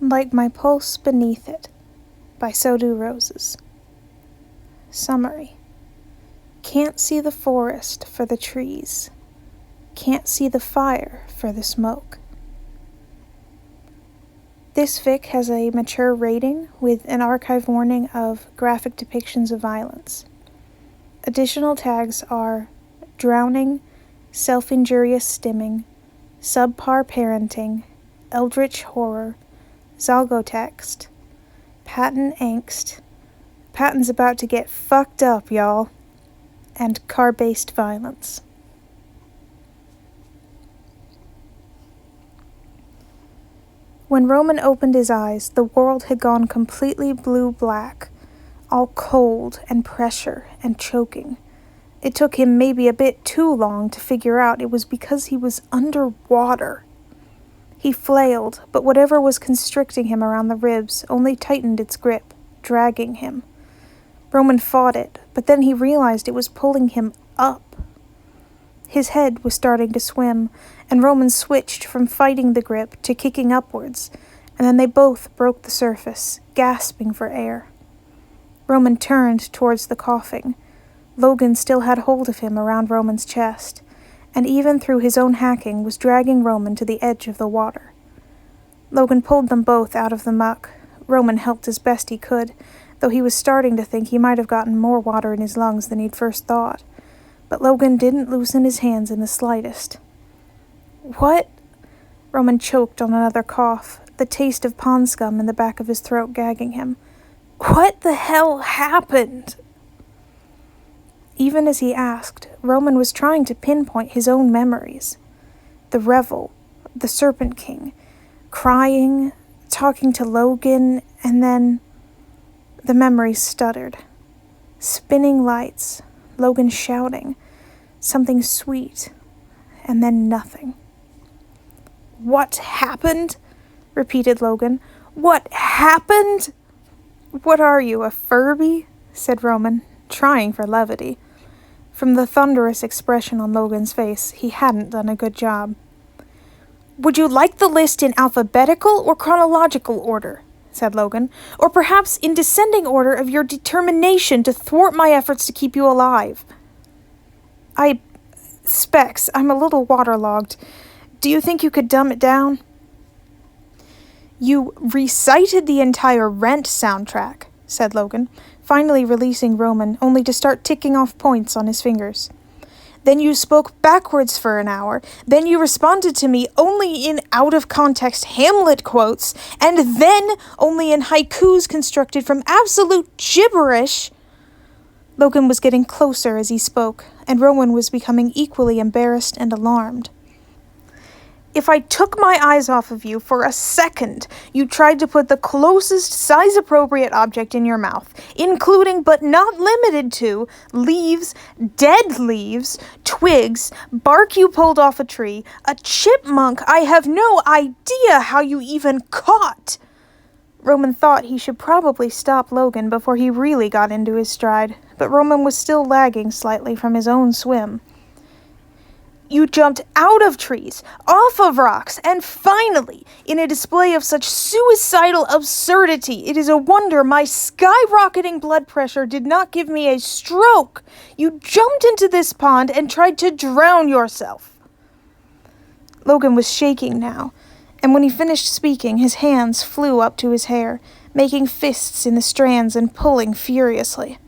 Like my pulse beneath it, by So Do Roses. Summary. Can't see the forest for the trees. Can't see the fire for the smoke. This fic has a mature rating with an archive warning of graphic depictions of violence. Additional tags are drowning, self-injurious stimming, subpar parenting, eldritch horror, zalgotext, patent angst, Patton's about to get fucked up, y'all, and car-based violence. When Roman opened his eyes, the world had gone completely blue-black, all cold and pressure and choking. It took him maybe a bit too long to figure out it was because he was underwater. He flailed, but whatever was constricting him around the ribs only tightened its grip, dragging him. Roman fought it, but then he realized it was pulling him up. His head was starting to swim, and Roman switched from fighting the grip to kicking upwards, and then they both broke the surface, gasping for air. Roman turned towards the coughing. Logan still had hold of him around Roman's chest, and even through his own hacking was dragging Roman to the edge of the water. Logan pulled them both out of the muck. Roman helped as best he could, though he was starting to think he might have gotten more water in his lungs than he'd first thought. But Logan didn't loosen his hands in the slightest. "What?" Roman choked on another cough, the taste of pond scum in the back of his throat gagging him. "What the hell happened?" Even as he asked, Roman was trying to pinpoint his own memories. The revel, the Serpent King, crying, talking to Logan, and then the memories stuttered. Spinning lights, Logan shouting, something sweet, and then nothing. "What happened?" repeated Logan. "What happened?" "What are you, a Furby?" said Roman, trying for levity. From the thunderous expression on Logan's face, he hadn't done a good job. "Would you like the list in alphabetical or chronological order?" said Logan. "Or perhaps in descending order of your determination to thwart my efforts to keep you alive?" Specs, I'm a little waterlogged. Do you think you could dumb it down?" "You recited the entire Rent soundtrack," said Logan, finally releasing Roman, only to start ticking off points on his fingers. "Then you spoke backwards for an hour. Then you responded to me only in out-of-context Hamlet quotes, and then only in haikus constructed from absolute gibberish." Logan was getting closer as he spoke, and Roman was becoming equally embarrassed and alarmed. "If I took my eyes off of you for a second, you tried to put the closest size-appropriate object in your mouth, including but not limited to leaves, dead leaves, twigs, bark you pulled off a tree, a chipmunk I have no idea how you even caught." Roman thought he should probably stop Logan before he really got into his stride, but Roman was still lagging slightly from his own swim. "You jumped out of trees, off of rocks, and finally, in a display of such suicidal absurdity, it is a wonder my skyrocketing blood pressure did not give me a stroke. You jumped into this pond and tried to drown yourself." Logan was shaking now, and when he finished speaking, his hands flew up to his hair, making fists in the strands and pulling furiously.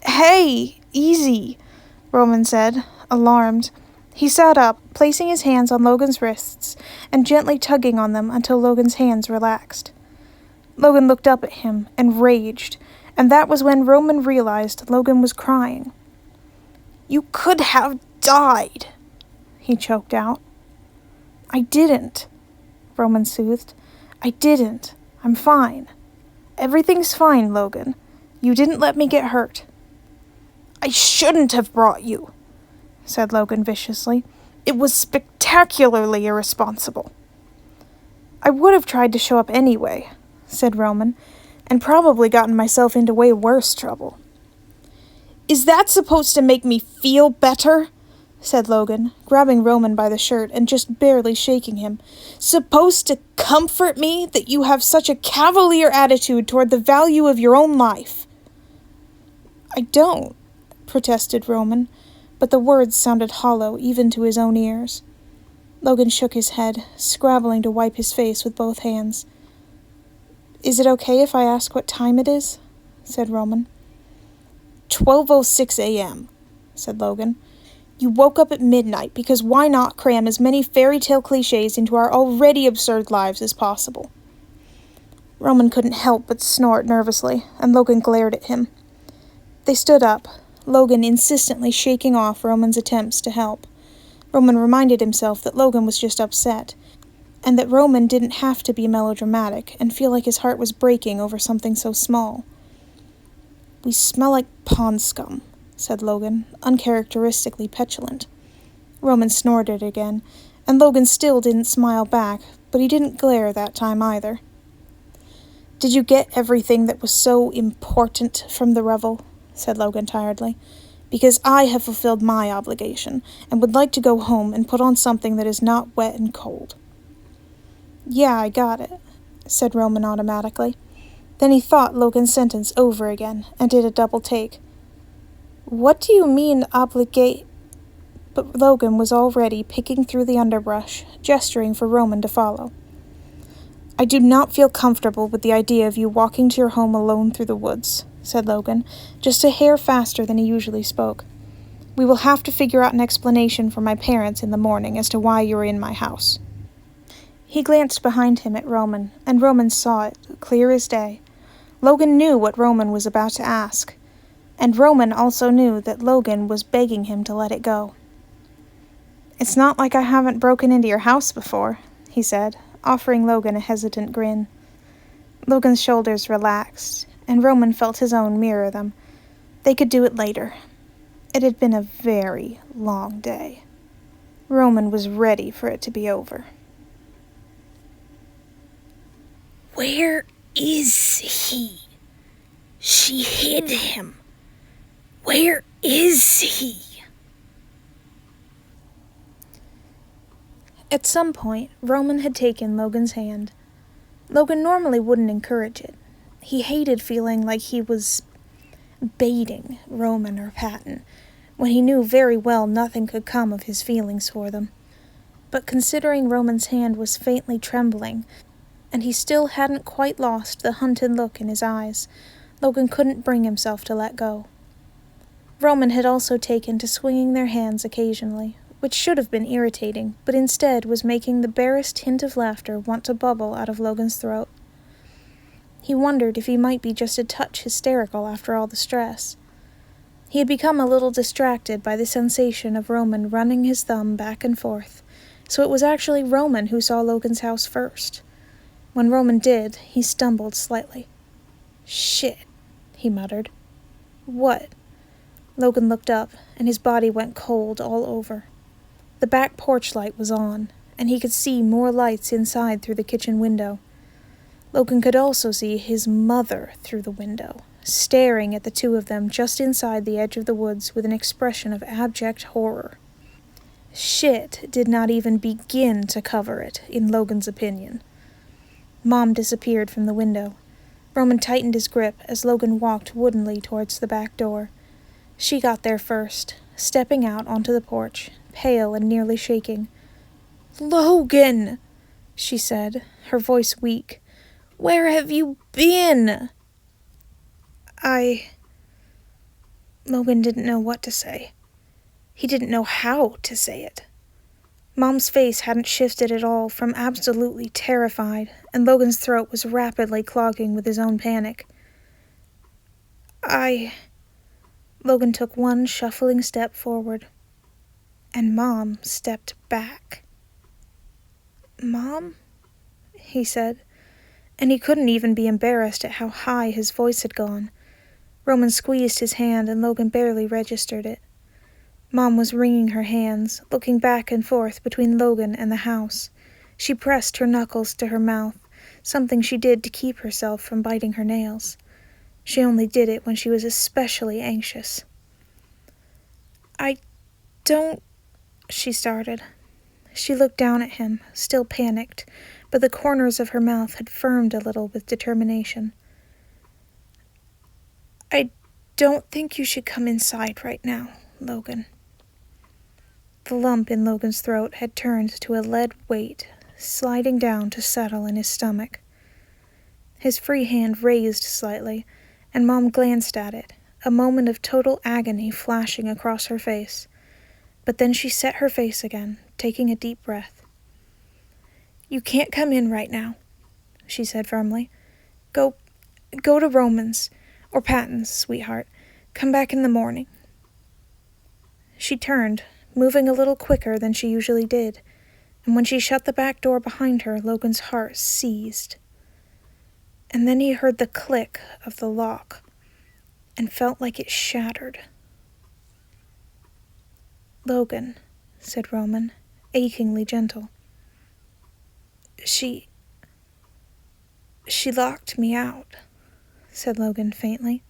"Hey, easy," Roman said, alarmed. He sat up, placing his hands on Logan's wrists and gently tugging on them until Logan's hands relaxed. Logan looked up at him and raged, and that was when Roman realized Logan was crying. "You could have died," he choked out. "I didn't," Roman soothed. "I didn't. I'm fine. Everything's fine, Logan. You didn't let me get hurt." "I shouldn't have brought you," said Logan viciously. "It was spectacularly irresponsible." "I would have tried to show up anyway," said Roman, "and probably gotten myself into way worse trouble." "Is that supposed to make me feel better?" said Logan, grabbing Roman by the shirt and just barely shaking him. "Supposed to comfort me that you have such a cavalier attitude toward the value of your own life." "I don't," protested Roman, but the words sounded hollow even to his own ears. Logan shook his head, scrabbling to wipe his face with both hands. "Is it okay if I ask what time it is?" said Roman. 12:06 a.m., said Logan. "You woke up at midnight because why not cram as many fairy tale cliches into our already absurd lives as possible?" Roman couldn't help but snort nervously, and Logan glared at him. They stood up, Logan insistently shaking off Roman's attempts to help. Roman reminded himself that Logan was just upset, and that Roman didn't have to be melodramatic and feel like his heart was breaking over something so small. "We smell like pond scum," said Logan, uncharacteristically petulant. Roman snorted again, and Logan still didn't smile back, but he didn't glare that time either. "Did you get everything that was so important from the revel?" said Logan tiredly. "Because I have fulfilled my obligation, and would like to go home and put on something that is not wet and cold." "Yeah, I got it," said Roman automatically. Then he thought Logan's sentence over again, and did a double take. "What do you mean, obligate—" But Logan was already picking through the underbrush, gesturing for Roman to follow. "I do not feel comfortable with the idea of you walking to your home alone through the woods," said Logan, just a hair faster than he usually spoke. "We will have to figure out an explanation for my parents in the morning as to why you are in my house." He glanced behind him at Roman, and Roman saw it, clear as day. Logan knew what Roman was about to ask, and Roman also knew that Logan was begging him to let it go. "It's not like I haven't broken into your house before," he said, offering Logan a hesitant grin. Logan's shoulders relaxed, and Roman felt his own mirror them. They could do it later. It had been a very long day. Roman was ready for it to be over. "Where is he? She hid him. Where is he?" At some point, Roman had taken Logan's hand. Logan normally wouldn't encourage it. He hated feeling like he was baiting Roman or Patton, when he knew very well nothing could come of his feelings for them. But considering Roman's hand was faintly trembling, and he still hadn't quite lost the hunted look in his eyes, Logan couldn't bring himself to let go. Roman had also taken to swinging their hands occasionally, which should have been irritating, but instead was making the barest hint of laughter want to bubble out of Logan's throat. He wondered if he might be just a touch hysterical after all the stress. He had become a little distracted by the sensation of Roman running his thumb back and forth, so it was actually Roman who saw Logan's house first. When Roman did, he stumbled slightly. "Shit," he muttered. "What?" Logan looked up, and his body went cold all over. The back porch light was on, and he could see more lights inside through the kitchen window. Logan could also see his mother through the window, staring at the two of them just inside the edge of the woods with an expression of abject horror. Shit did not even begin to cover it, in Logan's opinion. Mom disappeared from the window. Roman tightened his grip as Logan walked woodenly towards the back door. She got there first, stepping out onto the porch, pale and nearly shaking. "Logan!" she said, her voice weak. "Where have you been?" Logan didn't know what to say. He didn't know how to say it. Mom's face hadn't shifted at all from absolutely terrified, and Logan's throat was rapidly clogging with his own panic. Logan took one shuffling step forward, and Mom stepped back. "Mom?" he said, and he couldn't even be embarrassed at how high his voice had gone. Roman squeezed his hand, and Logan barely registered it. Mom was wringing her hands, looking back and forth between Logan and the house. She pressed her knuckles to her mouth, something she did to keep herself from biting her nails. She only did it when she was especially anxious. "I don't she started. She looked down at him, still panicked, but the corners of her mouth had firmed a little with determination. I don't think you should come inside right now, Logan. The lump in Logan's throat had turned to a lead weight, sliding down to settle in his stomach. His free hand raised slightly, and Mom glanced at it, a moment of total agony flashing across her face. But then she set her face again, taking a deep breath. You can't come in right now, she said firmly. Go to Roman's, or Patton's, sweetheart. Come back in the morning. She turned, moving a little quicker than she usually did, and when she shut the back door behind her, Logan's heart seized. And then he heard the click of the lock, and felt like it shattered. Logan, said Roman, achingly gentle. She locked me out, said Logan faintly.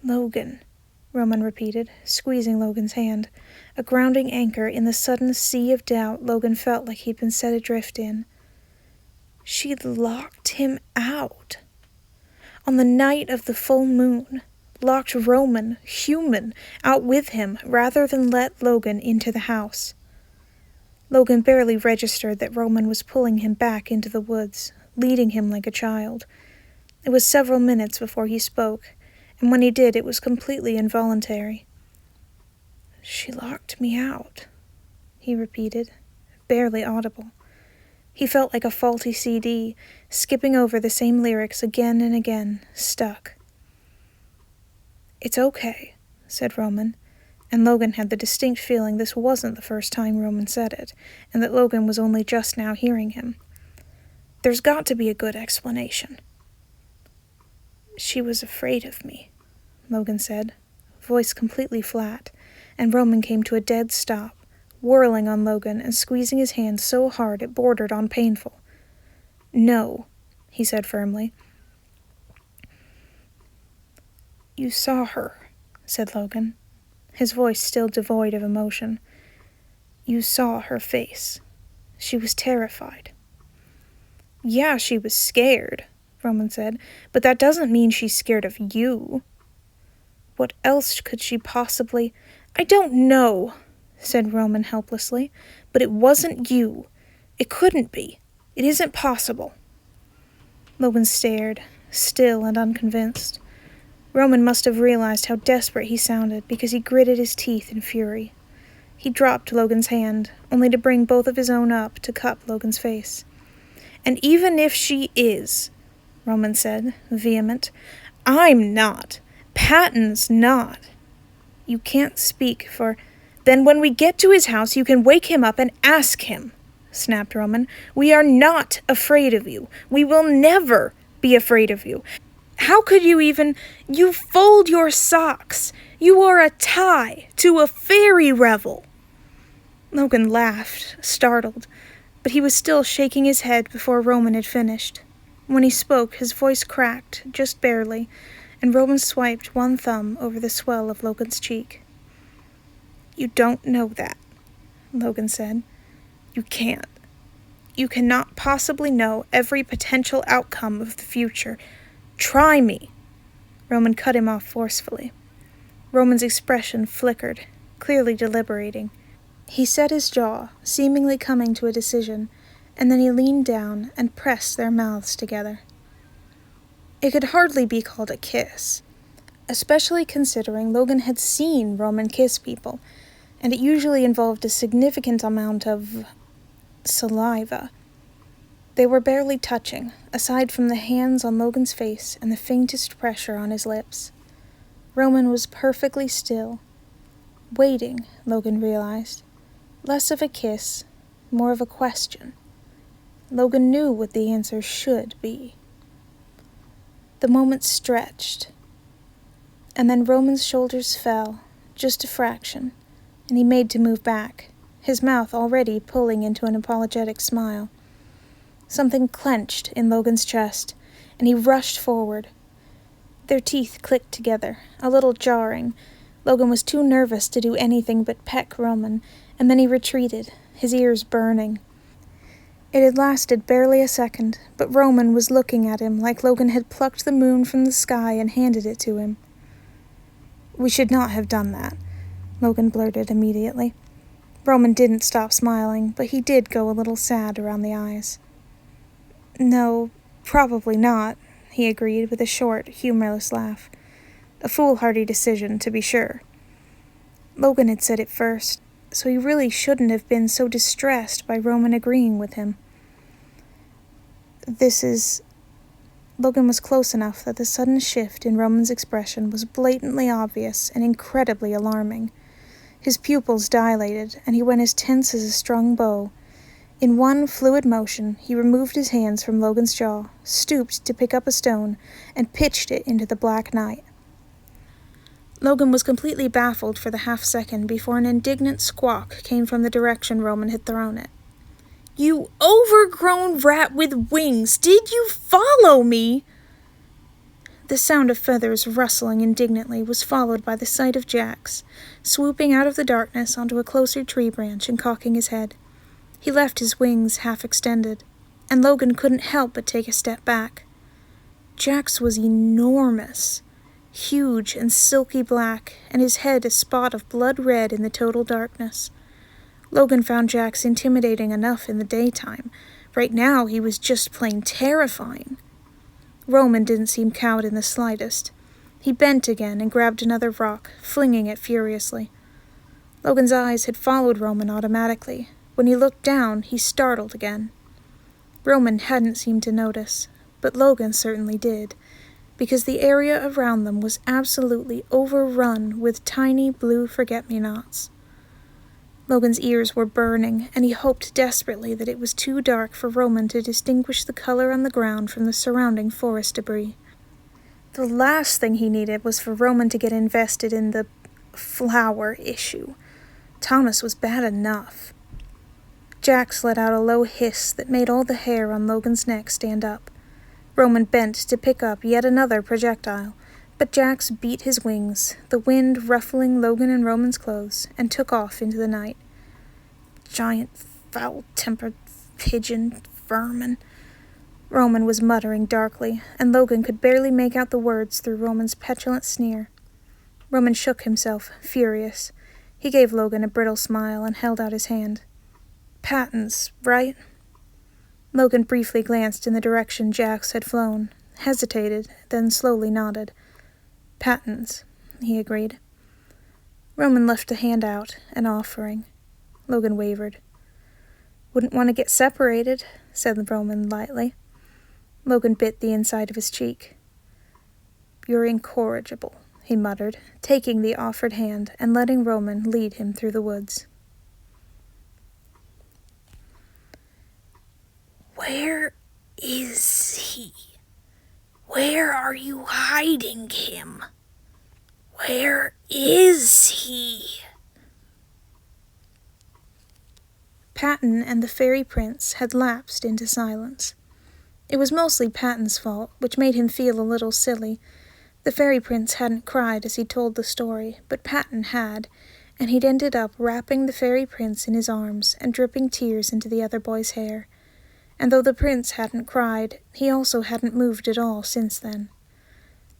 Logan, Roman repeated, squeezing Logan's hand, a grounding anchor in the sudden sea of doubt Logan felt like he'd been set adrift in. She'd locked him out. On the night of the full moon, locked Roman, human, out with him rather than let Logan into the house. Logan barely registered that Roman was pulling him back into the woods, leading him like a child. It was several minutes before he spoke, and when he did, it was completely involuntary. She locked me out, he repeated, barely audible. He felt like a faulty CD, skipping over the same lyrics again and again, stuck. It's okay, said Roman, and Logan had the distinct feeling this wasn't the first time Roman said it, and that Logan was only just now hearing him. There's got to be a good explanation. She was afraid of me, Logan said, voice completely flat, and Roman came to a dead stop, whirling on Logan and squeezing his hand so hard it bordered on painful. No, he said firmly. You saw her, said Logan, his voice still devoid of emotion. You saw her face. She was terrified. Yeah, she was scared, Roman said, but that doesn't mean she's scared of you. What else could she possibly... I don't know, said Roman helplessly, but it wasn't you. It couldn't be. It isn't possible. Logan stared, still and unconvinced. Roman must have realized how desperate he sounded because he gritted his teeth in fury. He dropped Logan's hand, only to bring both of his own up to cup Logan's face. And even if she is, Roman said, vehement, I'm not. Patton's not. You can't speak for... Then when we get to his house, you can wake him up and ask him, snapped Roman. We are not afraid of you. We will never be afraid of you. How could you even... You fold your socks. You are a tie to a fairy revel. Logan laughed, startled, but he was still shaking his head before Roman had finished. When he spoke, his voice cracked, just barely, and Roman swiped one thumb over the swell of Logan's cheek. You don't know that, Logan said. You can't. You cannot possibly know every potential outcome of the future. Try me. Roman cut him off forcefully. Roman's expression flickered, clearly deliberating. He set his jaw, seemingly coming to a decision, and then he leaned down and pressed their mouths together. It could hardly be called a kiss, especially considering Logan had seen Roman kiss people, and it usually involved a significant amount of saliva. They were barely touching, aside from the hands on Logan's face and the faintest pressure on his lips. Roman was perfectly still, waiting, Logan realized. Less of a kiss, more of a question. Logan knew what the answer should be. The moment stretched, and then Roman's shoulders fell, just a fraction, and he made to move back, his mouth already pulling into an apologetic smile. Something clenched in Logan's chest, and he rushed forward. Their teeth clicked together, a little jarring. Logan was too nervous to do anything but peck Roman, and then he retreated, his ears burning. It had lasted barely a second, but Roman was looking at him like Logan had plucked the moon from the sky and handed it to him. "We should not have done that," Logan blurted immediately. Roman didn't stop smiling, but he did go a little sad around the eyes. "No, probably not," he agreed with a short, humorless laugh. "A foolhardy decision, to be sure." Logan had said it first, so he really shouldn't have been so distressed by Roman agreeing with him. Logan was close enough that the sudden shift in Roman's expression was blatantly obvious and incredibly alarming. His pupils dilated, and he went as tense as a strung bow. In one fluid motion, he removed his hands from Logan's jaw, stooped to pick up a stone, and pitched it into the black night. Logan was completely baffled for the half-second before an indignant squawk came from the direction Roman had thrown it. "You overgrown rat with wings! Did you follow me?" The sound of feathers rustling indignantly was followed by the sight of Jax, swooping out of the darkness onto a closer tree branch and cocking his head. He left his wings half extended, and Logan couldn't help but take a step back. Jax was enormous, huge and silky black, and his head a spot of blood red in the total darkness. Logan found Jax intimidating enough in the daytime. Right now he was just plain terrifying. Roman didn't seem cowed in the slightest. He bent again and grabbed another rock, flinging it furiously. Logan's eyes had followed Roman automatically. When he looked down, he startled again. Roman hadn't seemed to notice, but Logan certainly did, because the area around them was absolutely overrun with tiny blue forget-me-nots. Logan's ears were burning, and he hoped desperately that it was too dark for Roman to distinguish the color on the ground from the surrounding forest debris. The last thing he needed was for Roman to get invested in the flower issue. Thomas was bad enough. Jax let out a low hiss that made all the hair on Logan's neck stand up. Roman bent to pick up yet another projectile, but Jax beat his wings, the wind ruffling Logan and Roman's clothes, and took off into the night. "Giant, foul-tempered pigeon vermin," Roman was muttering darkly, and Logan could barely make out the words through Roman's petulant sneer. Roman shook himself, furious. He gave Logan a brittle smile and held out his hand. "Patents, right?" Logan briefly glanced in the direction Jax had flown, hesitated, then slowly nodded. "Patents," he agreed. Roman left a hand out, an offering. Logan wavered. "Wouldn't want to get separated," said Roman lightly. Logan bit the inside of his cheek. "You're incorrigible," he muttered, taking the offered hand and letting Roman lead him through the woods. "Where is he? Where are you hiding him? Where is he?" Patton and the fairy prince had lapsed into silence. It was mostly Patton's fault, which made him feel a little silly. The fairy prince hadn't cried as he told the story, but Patton had, and he'd ended up wrapping the fairy prince in his arms and dripping tears into the other boy's hair. And though the prince hadn't cried, he also hadn't moved at all since then.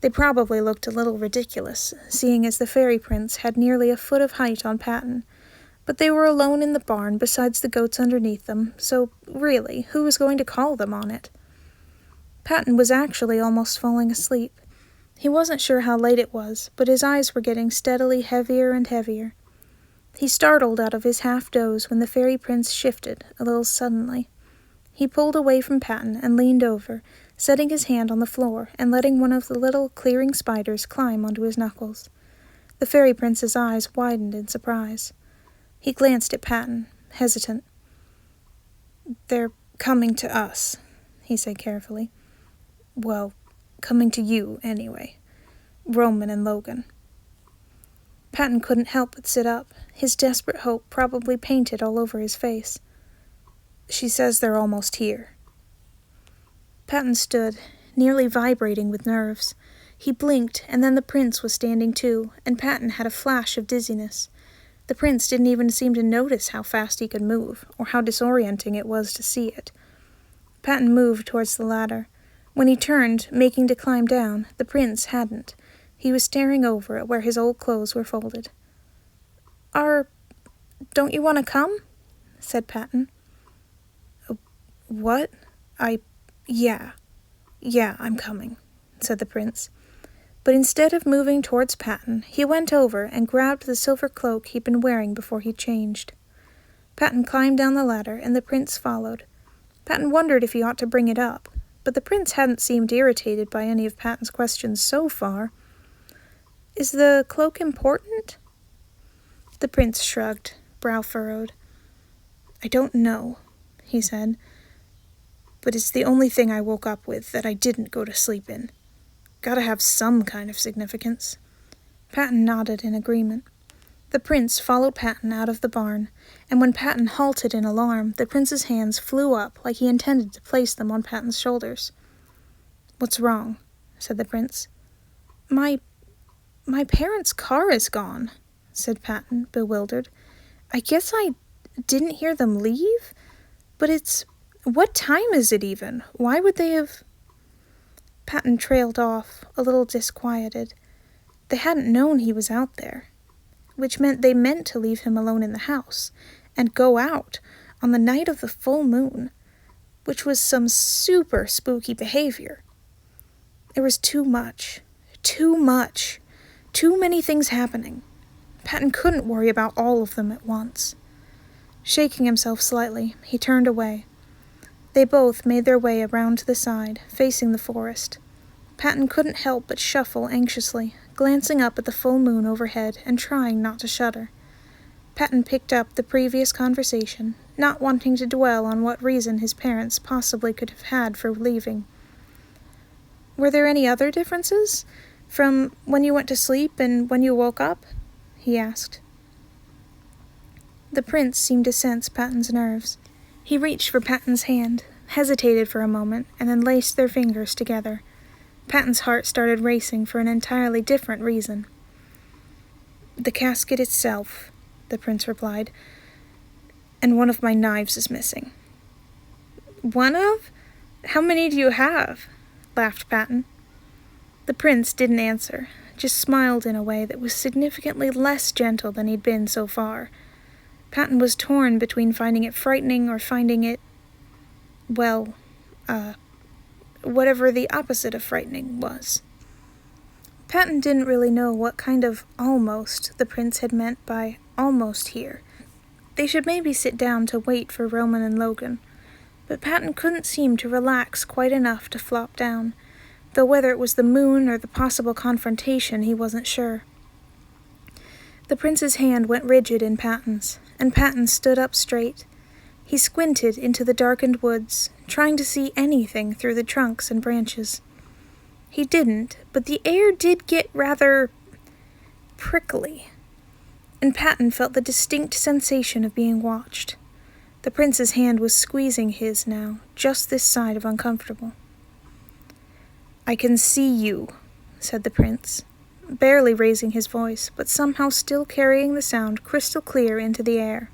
They probably looked a little ridiculous, seeing as the fairy prince had nearly a foot of height on Patton, but they were alone in the barn besides the goats underneath them, so really, who was going to call them on it? Patton was actually almost falling asleep. He wasn't sure how late it was, but his eyes were getting steadily heavier and heavier. He startled out of his half-doze when the fairy prince shifted, a little suddenly. He pulled away from Patton and leaned over, setting his hand on the floor and letting one of the little clearing spiders climb onto his knuckles. The fairy prince's eyes widened in surprise. He glanced at Patton, hesitant. "They're coming to us," he said carefully. "Well, coming to you, anyway. Roman and Logan." Patton couldn't help but sit up, his desperate hope probably painted all over his face. "She says they're almost here." Patton stood, nearly vibrating with nerves. He blinked, and then the prince was standing too, and Patton had a flash of dizziness. The prince didn't even seem to notice how fast he could move, or how disorienting it was to see it. Patton moved towards the ladder. When he turned, making to climb down, the prince hadn't. He was staring over at where his old clothes were folded. Don't you want to come?" said Patton. "What? Yeah, I'm coming," said the prince. But instead of moving towards Patton, he went over and grabbed the silver cloak he'd been wearing before he changed. Patton climbed down the ladder, and the prince followed. Patton wondered if he ought to bring it up, but the prince hadn't seemed irritated by any of Patton's questions so far. "Is the cloak important?" The prince shrugged, brow furrowed. "I don't know," he said, "but it's the only thing I woke up with that I didn't go to sleep in. Gotta have some kind of significance." Patton nodded in agreement. The prince followed Patton out of the barn, and when Patton halted in alarm, the prince's hands flew up like he intended to place them on Patton's shoulders. "What's wrong?" said the prince. My parents' car is gone," said Patton, bewildered. "I guess I didn't hear them leave? But what time is it even? Why would they have—" Patton trailed off, a little disquieted. They hadn't known he was out there, which meant they meant to leave him alone in the house, and go out on the night of the full moon, which was some super spooky behavior. There was too many things happening. Patton couldn't worry about all of them at once. Shaking himself slightly, he turned away. They both made their way around to the side, facing the forest. Patton couldn't help but shuffle anxiously, glancing up at the full moon overhead and trying not to shudder. Patton picked up the previous conversation, not wanting to dwell on what reason his parents possibly could have had for leaving. "Were there any other differences? From when you went to sleep and when you woke up?" he asked. The prince seemed to sense Patton's nerves. He reached for Patton's hand, hesitated for a moment, and then laced their fingers together. Patton's heart started racing for an entirely different reason. "The casket itself," the prince replied, "and one of my knives is missing." "One of? How many do you have?" laughed Patton. The prince didn't answer, just smiled in a way that was significantly less gentle than he'd been so far. Patton was torn between finding it frightening or finding it, whatever the opposite of frightening was. Patton didn't really know what kind of almost the prince had meant by almost here. They should maybe sit down to wait for Roman and Logan, but Patton couldn't seem to relax quite enough to flop down, though whether it was the moon or the possible confrontation he wasn't sure. The prince's hand went rigid in Patton's, and Patton stood up straight. He squinted into the darkened woods, trying to see anything through the trunks and branches. He didn't, but the air did get rather prickly, and Patton felt the distinct sensation of being watched. The prince's hand was squeezing his now, just this side of uncomfortable. "I can see you," said the prince, barely raising his voice, but somehow still carrying the sound crystal clear into the air.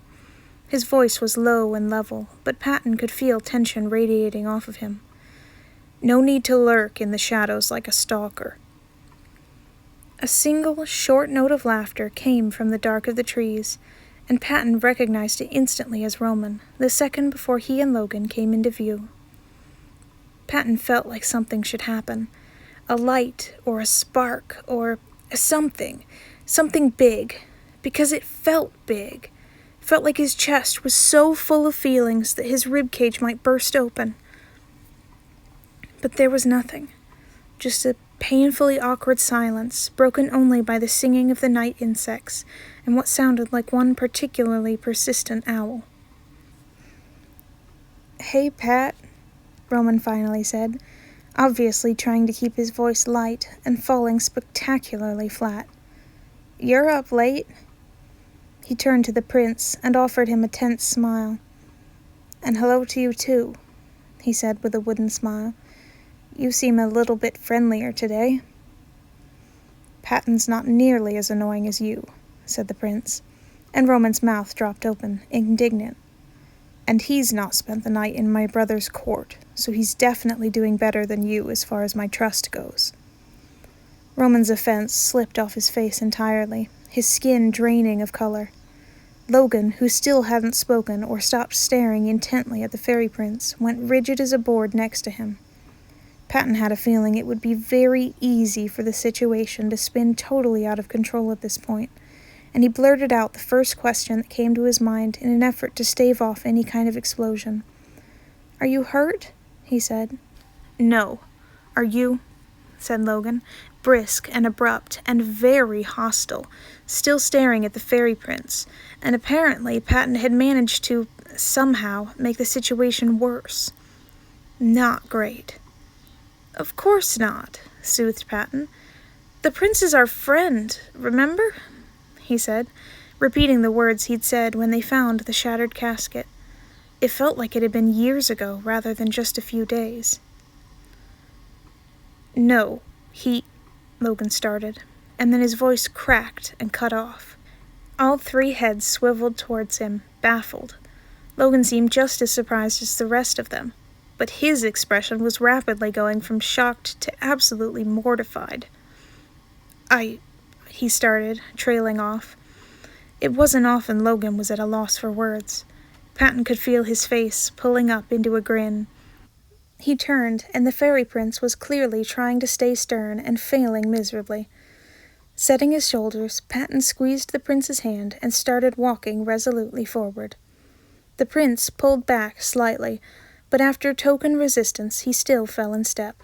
His voice was low and level, but Patton could feel tension radiating off of him. "No need to lurk in the shadows like a stalker." A single, short note of laughter came from the dark of the trees, and Patton recognized it instantly as Roman, the second before he and Logan came into view. Patton felt like something should happen. A light, or a spark, or something big, because it felt big. Felt like his chest was so full of feelings that his ribcage might burst open. But there was nothing, just a painfully awkward silence, broken only by the singing of the night insects and what sounded like one particularly persistent owl. "Hey, Pat," Roman finally said, obviously trying to keep his voice light and falling spectacularly flat. "You're up late." He turned to the prince and offered him a tense smile. "And hello to you too," he said with a wooden smile. "You seem a little bit friendlier today." "Patton's not nearly as annoying as you," said the prince. and Roman's mouth dropped open, indignant. And he's not spent the night in my brother's court, so he's definitely doing better than you as far as my trust goes. Roman's offense slipped off his face entirely, his skin draining of color. Logan, who still hadn't spoken or stopped staring intently at the fairy prince, went rigid as a board next to him. Patton had a feeling it would be very easy for the situation to spin totally out of control at this point, and he blurted out the first question that came to his mind in an effort to stave off any kind of explosion. "Are you hurt?" he said. "No. Are you?" said Logan, brisk and abrupt and very hostile, still staring at the fairy prince, and apparently Patton had managed to, somehow, make the situation worse. Not great. "Of course not," soothed Patton. "The prince is our friend, remember?" he said, repeating the words he'd said when they found the shattered casket. It felt like it had been years ago rather than just a few days. "No, Logan started, and then his voice cracked and cut off. All three heads swiveled towards him, baffled. Logan seemed just as surprised as the rest of them, but his expression was rapidly going from shocked to absolutely mortified. He started, trailing off. It wasn't often Logan was at a loss for words. Patton could feel his face pulling up into a grin. He turned, and the fairy prince was clearly trying to stay stern and failing miserably. Setting his shoulders, Patton squeezed the prince's hand and started walking resolutely forward. The prince pulled back slightly, but after token resistance he still fell in step.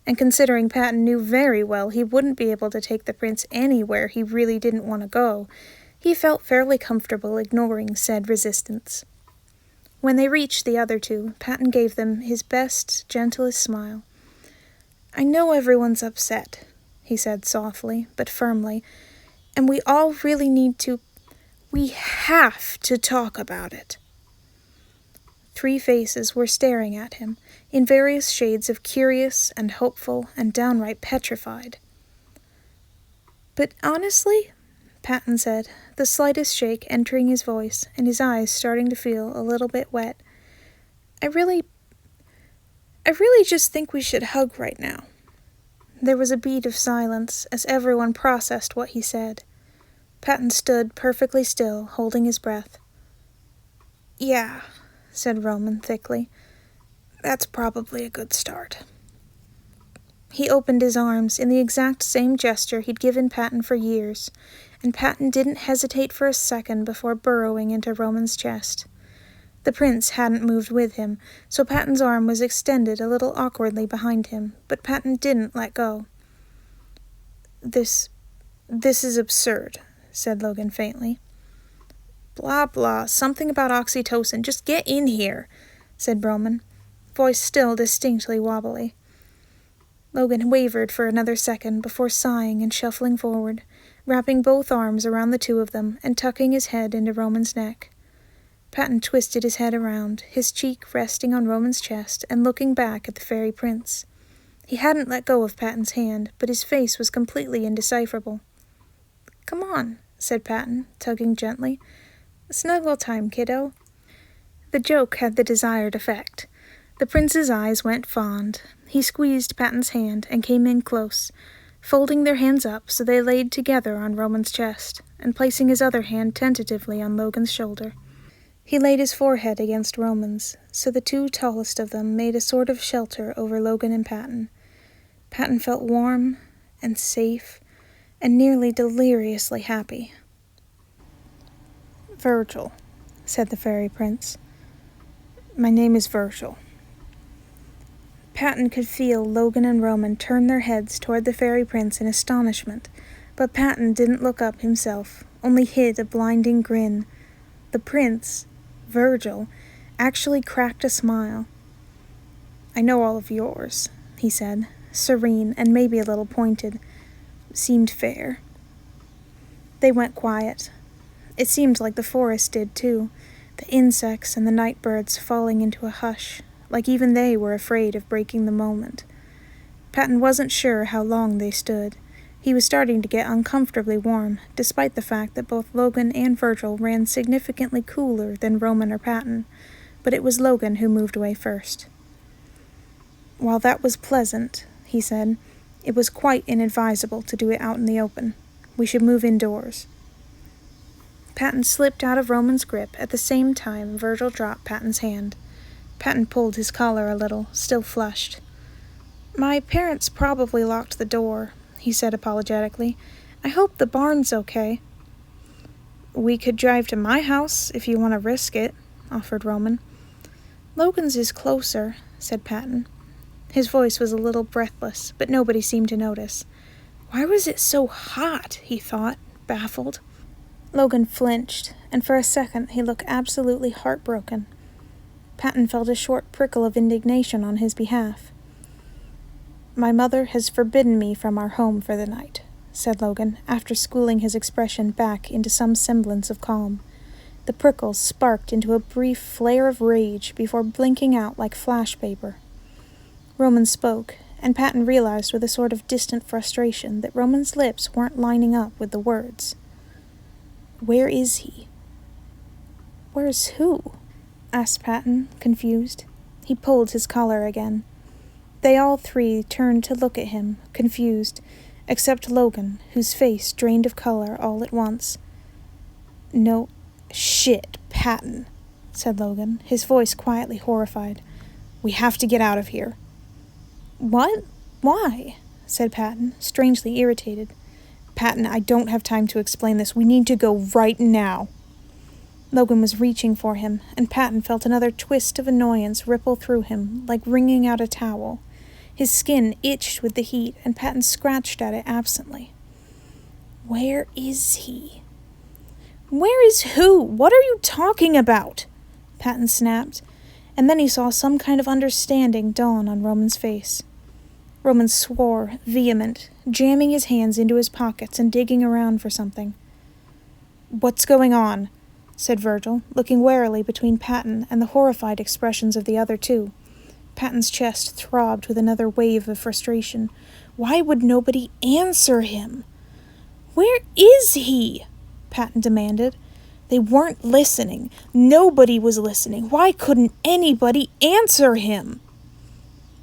And considering Patton knew very well he wouldn't be able to take the prince anywhere he really didn't want to go, he felt fairly comfortable ignoring said resistance. When they reached the other two, Patton gave them his best, gentlest smile. "I know everyone's upset," he said softly, but firmly, "and we all really we have to talk about it." Three faces were staring at him, in various shades of curious and hopeful and downright petrified. "But honestly," Patton said, the slightest shake entering his voice and his eyes starting to feel a little bit wet, I really just think we should hug right now." There was a beat of silence as everyone processed what he said. Patton stood perfectly still, holding his breath. "Yeah," said Roman thickly. "That's probably a good start." He opened his arms in the exact same gesture he'd given Patton for years, and Patton didn't hesitate for a second before burrowing into Roman's chest. The prince hadn't moved with him, so Patton's arm was extended a little awkwardly behind him, but Patton didn't let go. This is absurd," said Logan faintly. "Blah, blah, something about oxytocin. Just get in here," said Roman, voice still distinctly wobbly. Logan wavered for another second before sighing and shuffling forward, wrapping both arms around the two of them and tucking his head into Roman's neck. Patton twisted his head around, his cheek resting on Roman's chest and looking back at the fairy prince. He hadn't let go of Patton's hand, but his face was completely indecipherable. "Come on," said Patton, tugging gently. "Snuggle time, kiddo." The joke had the desired effect. The prince's eyes went fond. He squeezed Patton's hand and came in close, folding their hands up so they laid together on Roman's chest, and placing his other hand tentatively on Logan's shoulder. He laid his forehead against Roman's, so the two tallest of them made a sort of shelter over Logan and Patton. Patton felt warm and safe and nearly deliriously happy. "Virgil," said the fairy prince. "My name is Virgil." Patton could feel Logan and Roman turn their heads toward the fairy prince in astonishment, but Patton didn't look up himself, only hid a blinding grin. The prince, Virgil, actually cracked a smile. "I know all of yours," he said, serene and maybe a little pointed. Seemed fair. They went quiet. It seemed like the forest did, too, the insects and the night birds falling into a hush, like even they were afraid of breaking the moment. Patton wasn't sure how long they stood, He was starting to get uncomfortably warm, despite the fact that both Logan and Virgil ran significantly cooler than Roman or Patton, but it was Logan who moved away first. "While that was pleasant," he said, "it was quite inadvisable to do it out in the open. We should move indoors." Patton slipped out of Roman's grip at the same time Virgil dropped Patton's hand. Patton pulled his collar a little, still flushed. "My parents probably locked the door," he said apologetically. "I hope the barn's okay." "We could drive to my house if you want to risk it," offered Roman. "Logan's is closer," said Patton. His voice was a little breathless, but nobody seemed to notice. Why was it so hot, he thought, baffled. Logan flinched, and for a second he looked absolutely heartbroken. Patton felt a short prickle of indignation on his behalf. "My mother has forbidden me from our home for the night," said Logan, after schooling his expression back into some semblance of calm. The prickles sparked into a brief flare of rage before blinking out like flash paper. Roman spoke, and Patton realized with a sort of distant frustration that Roman's lips weren't lining up with the words. "Where is he?" "Where's who?" asked Patton, confused. He pulled his collar again. They all three turned to look at him, confused, except Logan, whose face drained of color all at once. "No shit, Patton," said Logan, his voice quietly horrified. "We have to get out of here." "What? Why?" said Patton, strangely irritated. "Patton, I don't have time to explain this. We need to go right now." Logan was reaching for him, and Patton felt another twist of annoyance ripple through him, like wringing out a towel. His skin itched with the heat, and Patton scratched at it absently. "Where is he?" "Where is who? What are you talking about?" Patton snapped, and then he saw some kind of understanding dawn on Roman's face. Roman swore, vehement, jamming his hands into his pockets and digging around for something. "What's going on?" said Virgil, looking warily between Patton and the horrified expressions of the other two. Patton's chest throbbed with another wave of frustration. Why would nobody answer him? "Where is he?" Patton demanded. They weren't listening. Nobody was listening. Why couldn't anybody answer him?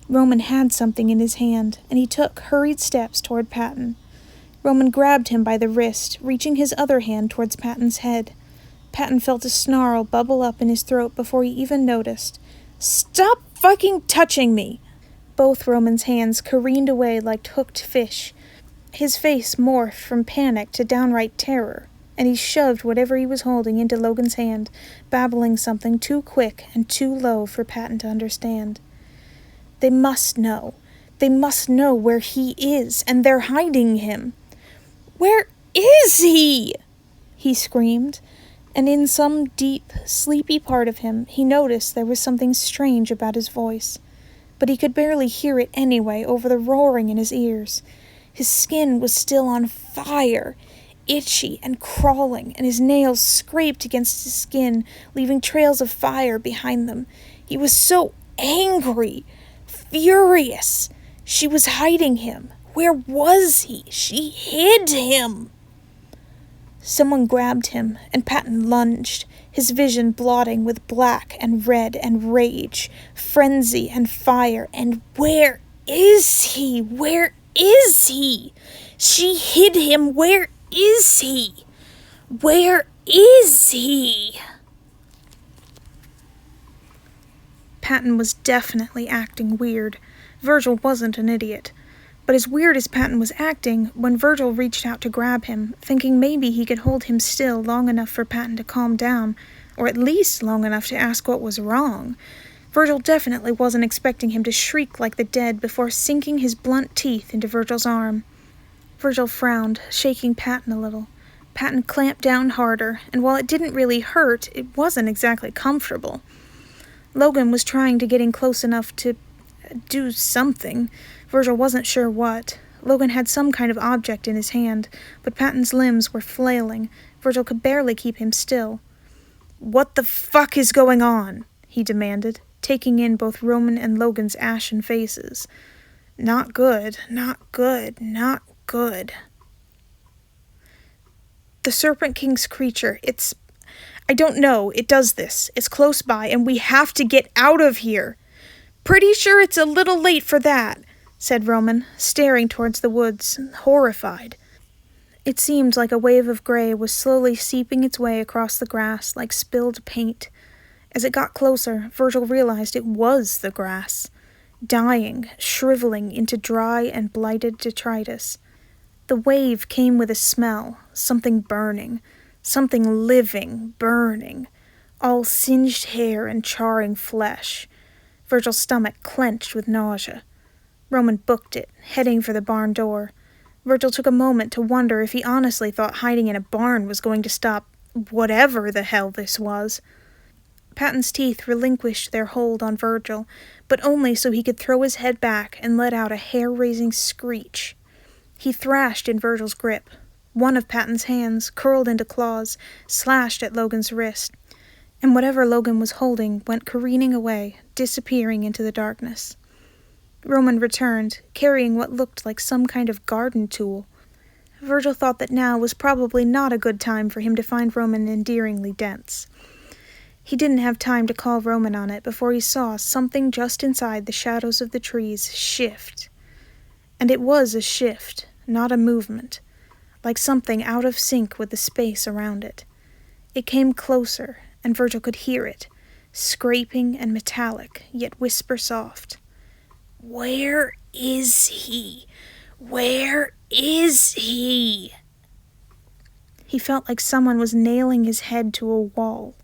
Roman had something in his hand, and he took hurried steps toward Patton. Roman grabbed him by the wrist, reaching his other hand towards Patton's head. Patton felt a snarl bubble up in his throat before he even noticed. "Stop fucking touching me!" Both Roman's hands careened away like hooked fish. His face morphed from panic to downright terror, and he shoved whatever he was holding into Logan's hand, babbling something too quick and too low for Patton to understand. They must know. They must know where he is, and they're hiding him. "Where is he?" he screamed, and in some deep, sleepy part of him he noticed there was something strange about his voice. But he could barely hear it anyway over the roaring in his ears. His skin was still on fire, itchy and crawling, and his nails scraped against his skin, leaving trails of fire behind them. He was so angry, furious. She was hiding him. Where was he? She hid him. Someone grabbed him, and Patton lunged, his vision blotting with black and red and rage, frenzy and fire. And where is he? Where is he? She hid him. Where is he? Where is he? Patton was definitely acting weird. Virgil wasn't an idiot. But as weird as Patton was acting, when Virgil reached out to grab him, thinking maybe he could hold him still long enough for Patton to calm down, or at least long enough to ask what was wrong, Virgil definitely wasn't expecting him to shriek like the dead before sinking his blunt teeth into Virgil's arm. Virgil frowned, shaking Patton a little. Patton clamped down harder, and while it didn't really hurt, it wasn't exactly comfortable. Logan was trying to get in close enough to do something. Virgil wasn't sure what. Logan had some kind of object in his hand, but Patton's limbs were flailing. Virgil could barely keep him still. "What the fuck is going on?" he demanded, taking in both Roman and Logan's ashen faces. "Not good, not good, not good," The Serpent King's creature. I don't know. It does this. It's close by, and we have to get out of here. Pretty sure it's a little late for that, said Roman, staring towards the woods, horrified. It seemed like a wave of gray was slowly seeping its way across the grass like spilled paint. As it got closer, Virgil realized it was the grass, dying, shriveling into dry and blighted detritus. The wave came with a smell, something burning, something living, burning, all singed hair and charring flesh. Virgil's stomach clenched with nausea. Roman booked it, heading for the barn door. Virgil took a moment to wonder if he honestly thought hiding in a barn was going to stop whatever the hell this was. Patton's teeth relinquished their hold on Virgil, but only so he could throw his head back and let out a hair-raising screech. He thrashed in Virgil's grip. One of Patton's hands, curled into claws, slashed at Logan's wrist, and whatever Logan was holding went careening away, disappearing into the darkness. Roman returned, carrying what looked like some kind of garden tool. Virgil thought that now was probably not a good time for him to find Roman endearingly dense. He didn't have time to call Roman on it before he saw something just inside the shadows of the trees shift. And it was a shift, not a movement, like something out of sync with the space around it. It came closer, and Virgil could hear it, scraping and metallic, yet whisper-soft. Where is he? Where is he? He felt like someone was nailing his head to a wall.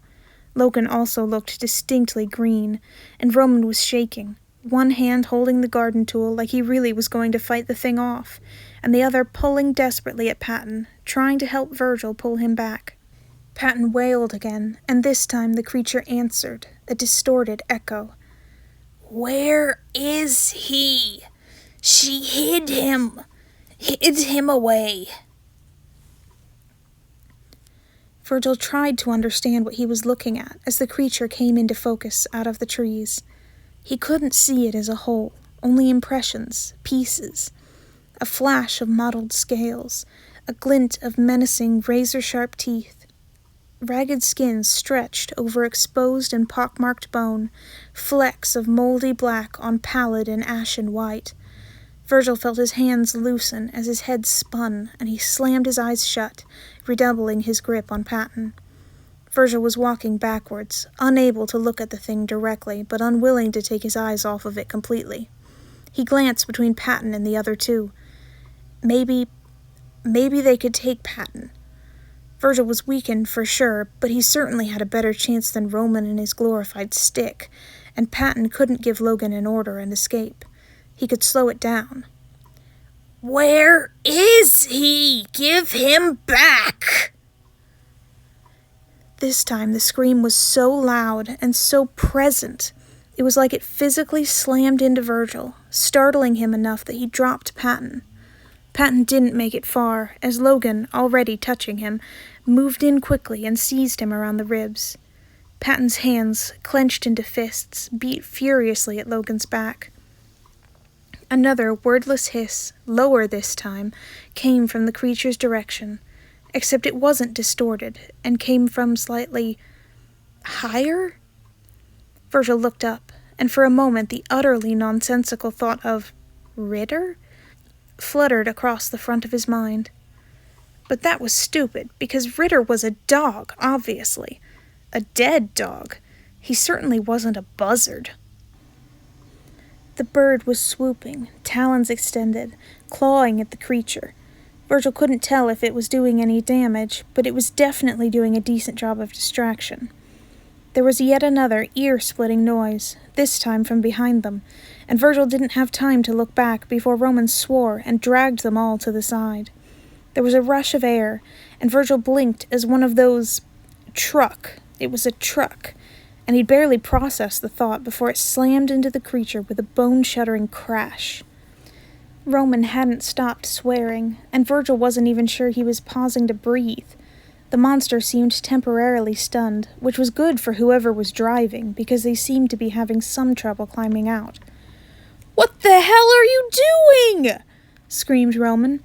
Logan also looked distinctly green, and Roman was shaking, one hand holding the garden tool like he really was going to fight the thing off, and the other pulling desperately at Patton, trying to help Virgil pull him back. Patton wailed again, and this time the creature answered, a distorted echo. Where is he? She hid him away. Virgil tried to understand what he was looking at as the creature came into focus out of the trees. He couldn't see it as a whole, only impressions, pieces. A flash of mottled scales, a glint of menacing razor-sharp teeth. Ragged skin stretched over exposed and pockmarked bone, flecks of moldy black on pallid and ashen white. Virgil felt his hands loosen as his head spun, and he slammed his eyes shut, redoubling his grip on Patton. Virgil was walking backwards, unable to look at the thing directly, but unwilling to take his eyes off of it completely. He glanced between Patton and the other two. Maybe they could take Patton. Virgil was weakened for sure, but he certainly had a better chance than Roman and his glorified stick, and Patton couldn't give Logan an order and escape. He could slow it down. Where is he? Give him back! This time the scream was so loud and so present, it was like it physically slammed into Virgil, startling him enough that he dropped Patton. Patton didn't make it far, as Logan, already touching him, moved in quickly and seized him around the ribs. Patton's hands, clenched into fists, beat furiously at Logan's back. Another wordless hiss, lower this time, came from the creature's direction, except it wasn't distorted, and came from slightly higher? Virgil looked up, and for a moment the utterly nonsensical thought of Ritter fluttered across the front of his mind. But that was stupid, because Ritter was a dog, obviously. A dead dog. He certainly wasn't a buzzard. The bird was swooping, talons extended, clawing at the creature. Virgil couldn't tell if it was doing any damage, but it was definitely doing a decent job of distraction. There was yet another ear-splitting noise, this time from behind them, and Virgil didn't have time to look back before Roman swore and dragged them all to the side. There was a rush of air, and Virgil blinked as one of those... It was a truck, and he'd barely processed the thought before it slammed into the creature with a bone-shattering crash. Roman hadn't stopped swearing, and Virgil wasn't even sure he was pausing to breathe. The monster seemed temporarily stunned, which was good for whoever was driving, because they seemed to be having some trouble climbing out. "What the hell are you doing?" screamed Roman.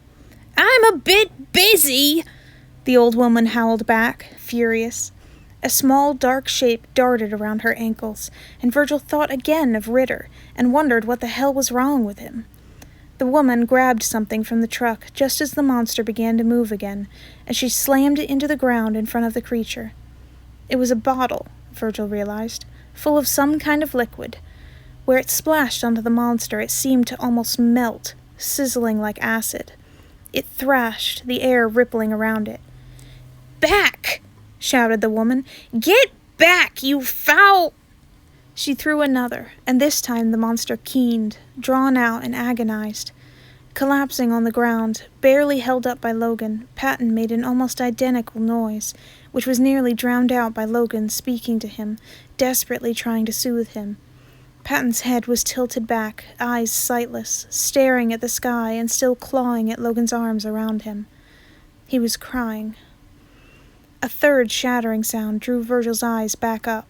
"I'm a bit busy." The old woman howled back, furious. A small, dark shape darted around her ankles, and Virgil thought again of Ritter and wondered what the hell was wrong with him. The woman grabbed something from the truck just as the monster began to move again, and she slammed it into the ground in front of the creature. It was a bottle, Virgil realized, full of some kind of liquid. Where it splashed onto the monster, it seemed to almost melt, sizzling like acid. It thrashed, the air rippling around it. "Back!" shouted the woman. "Get back, you foul—" She threw another, and this time the monster keened, drawn out and agonized. Collapsing on the ground, barely held up by Logan, Patton made an almost identical noise, which was nearly drowned out by Logan speaking to him, desperately trying to soothe him. Patton's head was tilted back, eyes sightless, staring at the sky and still clawing at Logan's arms around him. He was crying. A third shattering sound drew Virgil's eyes back up,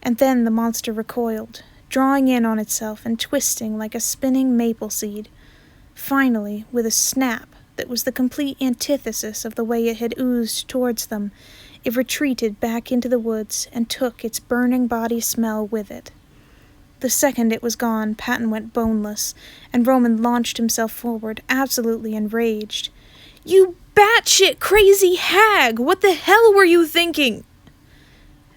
and then the monster recoiled, drawing in on itself and twisting like a spinning maple seed. Finally, with a snap that was the complete antithesis of the way it had oozed towards them, it retreated back into the woods and took its burning body smell with it. The second it was gone, Patton went boneless, and Roman launched himself forward, absolutely enraged. "You batshit crazy hag! What the hell were you thinking?"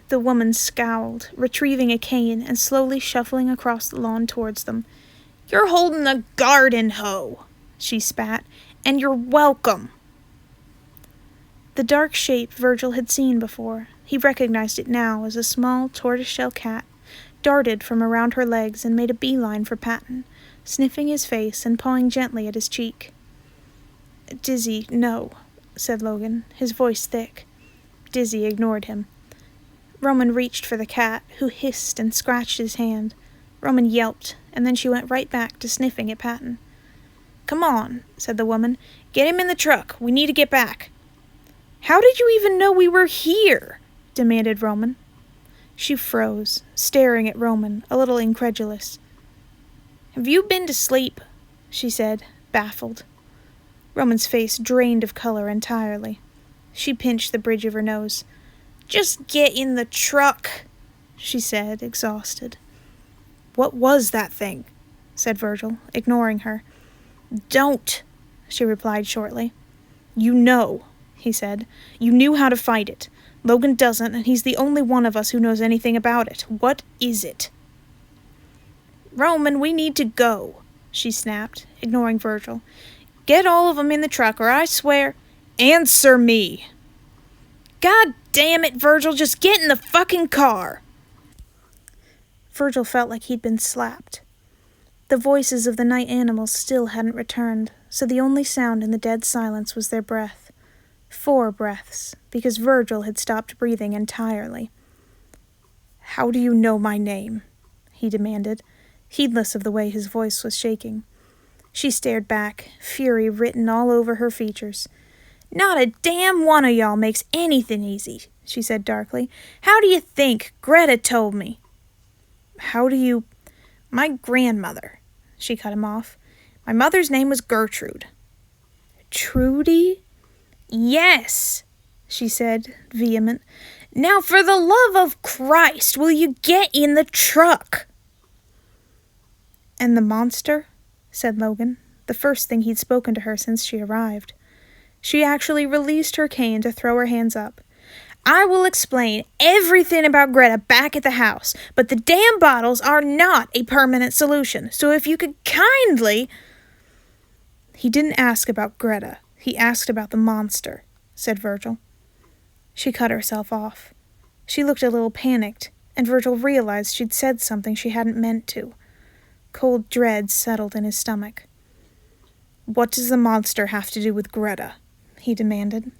The woman scowled, retrieving a cane and slowly shuffling across the lawn towards them. "You're holding a garden hoe," she spat, "and you're welcome." The dark shape Virgil had seen before, he recognized it now as a small tortoiseshell cat, darted from around her legs and made a beeline for Patton, sniffing his face and pawing gently at his cheek. "Dizzy, no," said Logan, his voice thick. Dizzy ignored him. Roman reached for the cat, who hissed and scratched his hand. Roman yelped, and then she went right back to sniffing at Patton. "Come on," said the woman. "Get him in the truck. We need to get back." "How did you even know we were here?" demanded Roman. She froze, staring at Roman, a little incredulous. "Have you been to sleep?" she said, baffled. Roman's face drained of color entirely. She pinched the bridge of her nose. "Just get in the truck," she said, exhausted. "What was that thing?" said Virgil, ignoring her. "Don't," she replied shortly. "You know," he said. "You knew how to fight it. Logan doesn't, and he's the only one of us who knows anything about it. What is it?" "Roman, we need to go," she snapped, ignoring Virgil. "Get all of them in the truck, or I swear—" "Answer me!" "God damn it, Virgil, just get in the fucking car!" Virgil felt like he'd been slapped. The voices of the night animals still hadn't returned, so the only sound in the dead silence was their breath. 4 breaths, because Virgil had stopped breathing entirely. "How do you know my name?" he demanded, heedless of the way his voice was shaking. She stared back, fury written all over her features. "Not a damn one of y'all makes anything easy," she said darkly. "How do you think? Greta told me." "How do you—" "My grandmother," she cut him off. "My mother's name was Gertrude." "Trudy?" "Yes," she said, vehement. "Now, for the love of Christ, will you get in the truck?" "And the monster?" said Logan, the first thing he'd spoken to her since she arrived. She actually released her cane to throw her hands up. "I will explain everything about Greta back at the house, but the damn bottles are not a permanent solution, so if you could kindly—" "He didn't ask about Greta. He asked about the monster," said Virgil. She cut herself off. She looked a little panicked, and Virgil realized she'd said something she hadn't meant to. Cold dread settled in his stomach. "What does the monster have to do with Greta?" he demanded.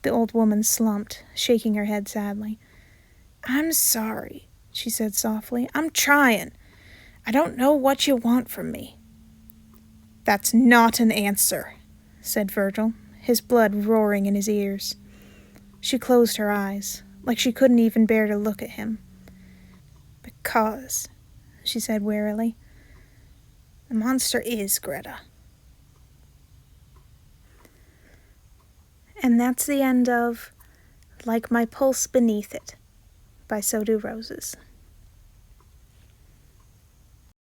The old woman slumped, shaking her head sadly. "I'm sorry," she said softly. "I'm trying. I don't know what you want from me." "That's not an answer," said Virgil, his blood roaring in his ears. She closed her eyes, like she couldn't even bear to look at him. "Because," she said wearily, "the monster is Greta." And that's the end of Like My Pulse Beneath It by So Do Roses.